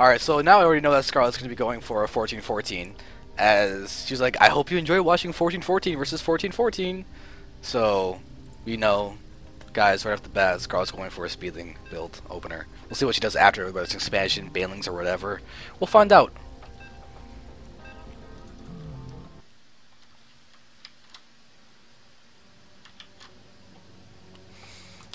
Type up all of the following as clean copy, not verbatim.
Alright, so now I already know that Scarlett's going to be going for a 14-14. As she's like, I hope you enjoy watching 14-14 versus 14-14. So, we know, guys, right off the bat, Scarlett's going for a speedling build opener. We'll see what she does after, whether it's expansion, banelings, or whatever. We'll find out.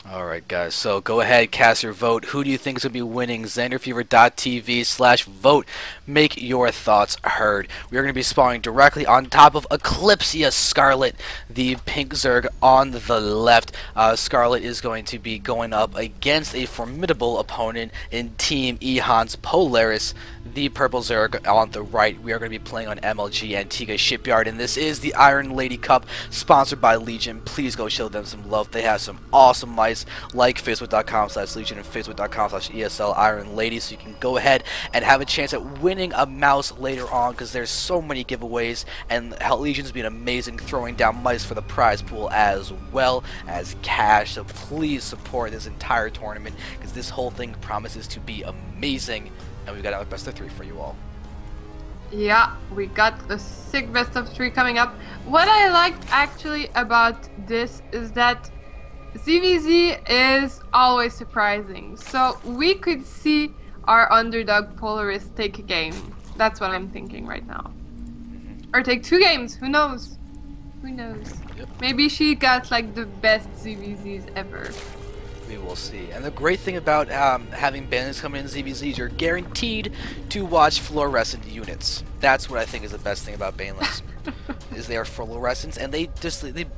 Alright guys, so go ahead, cast your vote. Who do you think is going to be winning? XanderFever.tv/vote. Make your thoughts heard. We are going to be spawning directly on top of Eclipsia Scarlett, the pink Zerg on the left. Scarlett is going to be going up against a formidable opponent in Team eOnZerG's Polaris, the purple Zerg on the right. We are going to be playing on MLG Antigua Shipyard, and this is the Iron Lady Cup, sponsored by Legion. Please go show them some love. They have some awesome mice, like facebook.com/Legion and facebook.com/ESL Iron Lady, so you can go ahead and have a chance at winning a mouse later on, because there's so many giveaways, and Legion's been amazing throwing down mice for the prize pool as well as cash. So please support this entire tournament, because this whole thing promises to be amazing, and we've got our best of 3 for you all. Yeah, we got a sick best of 3 coming up. What I liked actually about this is that ZVZ is always surprising, so we could see our underdog Polaris take a game. That's what I'm thinking right now. Or take 2 games, who knows? Who knows? Yep. Maybe she got like the best ZVZs ever. We will see. And the great thing about having bands coming in ZVZs, you're guaranteed to watch fluorescent units. That's what I think is the best thing about banelings. Is they are fluorescent, and they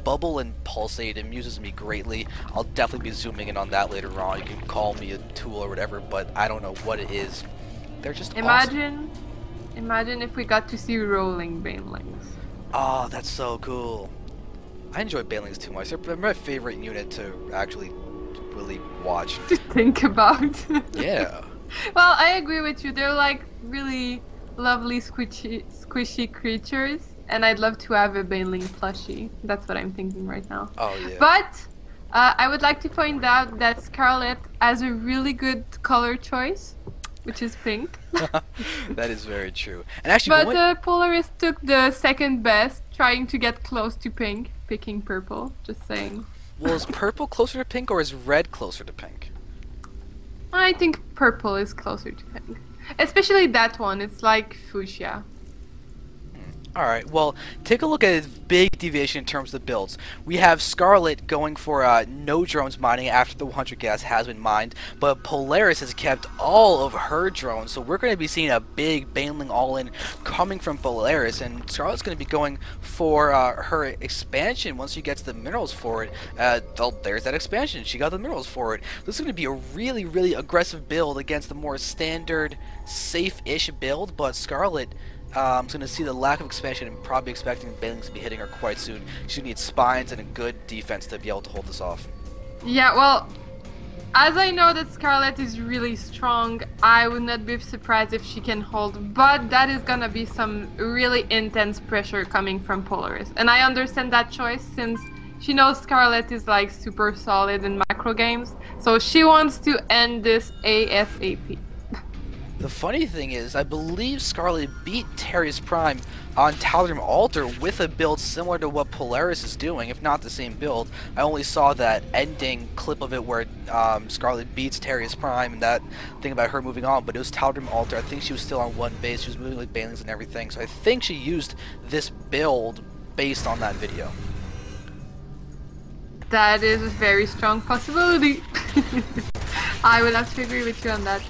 bubble and pulsate. It amuses me greatly. I'll definitely be zooming in on that later on. You can call me a tool or whatever, but I don't know what it is. They're just awesome. Imagine if we got to see rolling banelings. Oh, that's so cool. I enjoy banelings too much. They're my favorite unit to actually really watch. To think about. Yeah. Well, I agree with you. They're like really lovely squishy creatures, and I'd love to have a baneling plushie. That's what I'm thinking right now. Oh yeah. But I would like to point out that Scarlett has a really good color choice, which is pink. That is very true. And actually, but Polaris took the second best, trying to get close to pink, picking purple. Just saying. Well, is purple closer to pink, or is red closer to pink? I think purple is closer to pink. Especially that one, it's like fuchsia. Alright, well, take a look at its big deviation in terms of the builds. We have Scarlett going for no drones mining after the 100 gas has been mined, but Polaris has kept all of her drones, so we're going to be seeing a big baneling all-in coming from Polaris, and Scarlett's going to be going for her expansion once she gets the minerals for it. Well, there's that expansion. She got the minerals for it. This is going to be a really, really aggressive build against the more standard, safe-ish build, but Scarlett I'm going to see the lack of expansion and probably expecting banelings to be hitting her quite soon. She needs spines and a good defense to be able to hold this off. Yeah, well, as I know that Scarlett is really strong, I would not be surprised if she can hold, but that is going to be some really intense pressure coming from Polaris. And I understand that choice since she knows Scarlett is like super solid in macro games, so she wants to end this ASAP. The funny thing is, I believe Scarlett beat Terrius Prime on Talrim Altar with a build similar to what Polaris is doing, if not the same build. I only saw that ending clip of it where Scarlett beats Terrius Prime and that thing about her moving on, but it was Talrim Altar. I think she was still on one base, she was moving with banelings and everything, so I think she used this build based on that video. That is a very strong possibility. I would have to agree with you on that.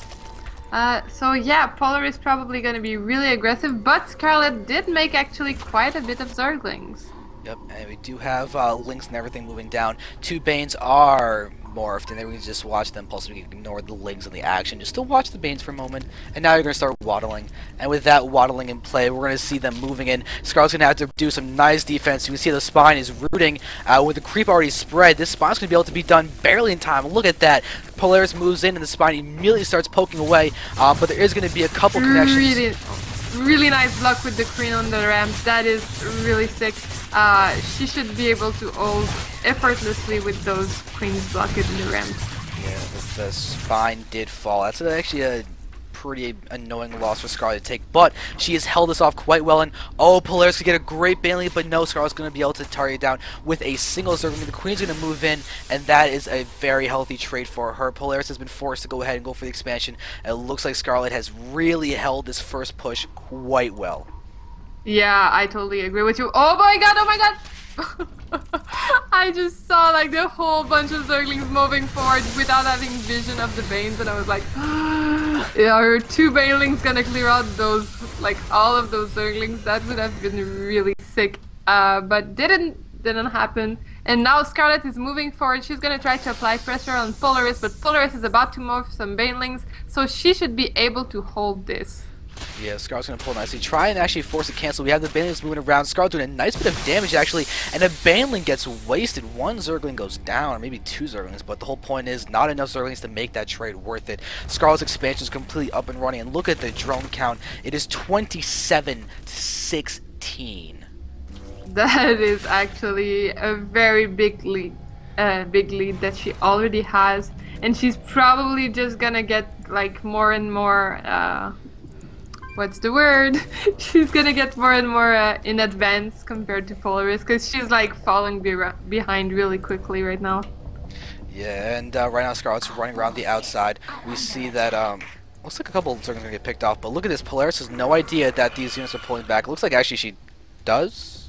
So yeah, Polaris is probably going to be really aggressive, but Scarlett did make actually quite a bit of Zerglings. Yep, and we do have links and everything moving down. 2 Banes are morphed, and then we can just watch them, plus we can ignore the links and the action, just to watch the Banes for a moment, and now you're going to start waddling. And with that waddling in play, we're going to see them moving in. Scarlett's going to have to do some nice defense. You can see the spine is rooting with the creep already spread. This spine's going to be able to be done barely in time. Look at that. Polaris moves in, and the spine immediately starts poking away, but there is going to be a couple connections. Really nice block with the queen on the ramp. That is really sick. She should be able to hold effortlessly with those queens blocked in the ramp. Yeah, the spine did fall. That's actually a pretty annoying loss for Scarlett to take, but she has held this off quite well, and oh, Polaris could get a great Baneling, but no, Scarlett's going to be able to target down with a single Zerg. The Queen's going to move in, and that is a very healthy trade for her. Polaris has been forced to go ahead and go for the expansion, and it looks like Scarlett has really held this first push quite well. Yeah, I totally agree with you. Oh my god, oh my god! I just saw like the whole bunch of Zerglings moving forward without having vision of the Banes, and I was like, are 2 Banelings gonna clear out those, like all of those Zerglings? That would have been really sick, but didn't happen. And now Scarlett is moving forward. She's gonna try to apply pressure on Polaris, but Polaris is about to move some Banelings, so she should be able to hold this. Yeah, Scarlett's going to pull nicely. Try and actually force a cancel. We have the Banelings moving around. Scarlett doing a nice bit of damage, actually. And a Baneling gets wasted. 1 Zergling goes down, or maybe 2 Zerglings. But the whole point is, not enough Zerglings to make that trade worth it. Scarlett's expansion is completely up and running. And look at the drone count. It is 27 to 16. That is actually a very big lead that she already has. And she's probably just going to get like more and more... what's the word? She's gonna get more and more in advance compared to Polaris, because she's like falling behind really quickly right now. Yeah, and right now Scarlett's running around the outside. We see that looks like a couple of Zerglings are gonna get picked off, but look at this. Polaris has no idea that these units are pulling back. It looks like actually she does.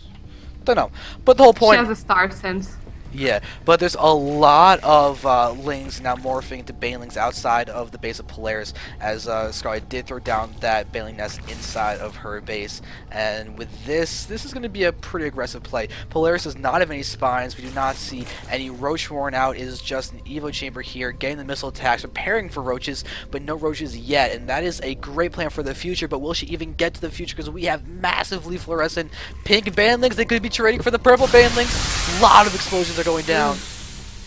Don't know, but the whole point. She has a star sense. Yeah, but there's a lot of Lings now morphing into Banelings outside of the base of Polaris, as Scarlett did throw down that Baneling nest inside of her base. And with this is going to be a pretty aggressive play. Polaris does not have any spines. We do not see any Roach worn out. It is just an Evo chamber here, getting the missile attacks, preparing for Roaches, but no Roaches yet. And that is a great plan for the future, but will she even get to the future? Because we have massively fluorescent pink Banelings. They could be trading for the purple Banelings. A lot of explosions are going down.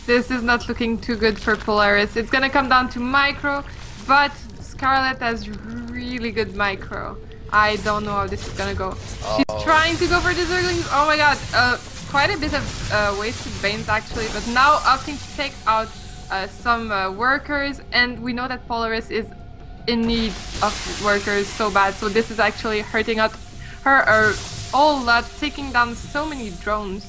This is not looking too good for Polaris. It's gonna come down to micro, but Scarlett has really good micro. I don't know how this is gonna go. She's trying to go for the Zerglings. Oh my god, quite a bit of wasted Banes actually, but now opting to take out some workers, and we know that Polaris is in need of workers so bad, so this is actually hurting out her a whole lot, taking down so many drones.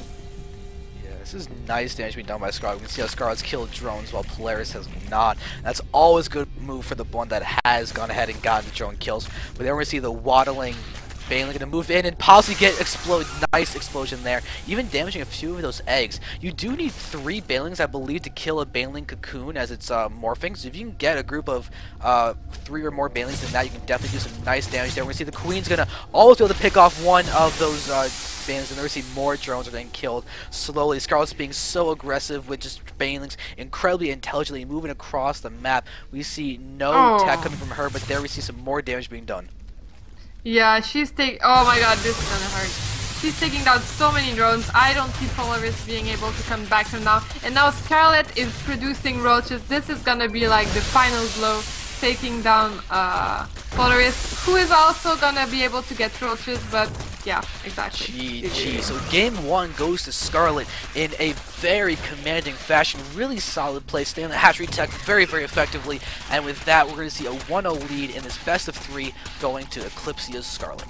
This is nice damage being done by Scarlett. We can see how Scarlett's killed drones while Polaris has not. That's always a good move for the one that has gone ahead and gotten the drone kills. But then we're going to see the waddling Baneling going to move in and possibly get nice explosion there, even damaging a few of those eggs. You do need 3 Banelings, I believe, to kill a Baneling cocoon as it's morphing. So if you can get a group of 3 or more Banelings than that, you can definitely do some nice damage there. We're going to see the Queen's going to always be able to pick off one of those Banelings, and then we see more drones are getting killed slowly. Scarlett's being so aggressive with just Banelings incredibly intelligently moving across the map. We see no tech coming from her, but there we see some more damage being done. Yeah, she's taking... Oh my god, this is gonna hurt. She's taking down so many drones. I don't see Polaris being able to come back from now. And now Scarlett is producing Roaches. This is gonna be like the final blow, taking down Polaris, who is also gonna be able to get Roaches, but yeah, exactly. GG. So game 1 goes to Scarlett in a very commanding fashion. Really solid play, staying on the hatchery tech very, very effectively. And with that, we're going to see a 1-0 lead in this best of 3 going to Eclipsia's Scarlett.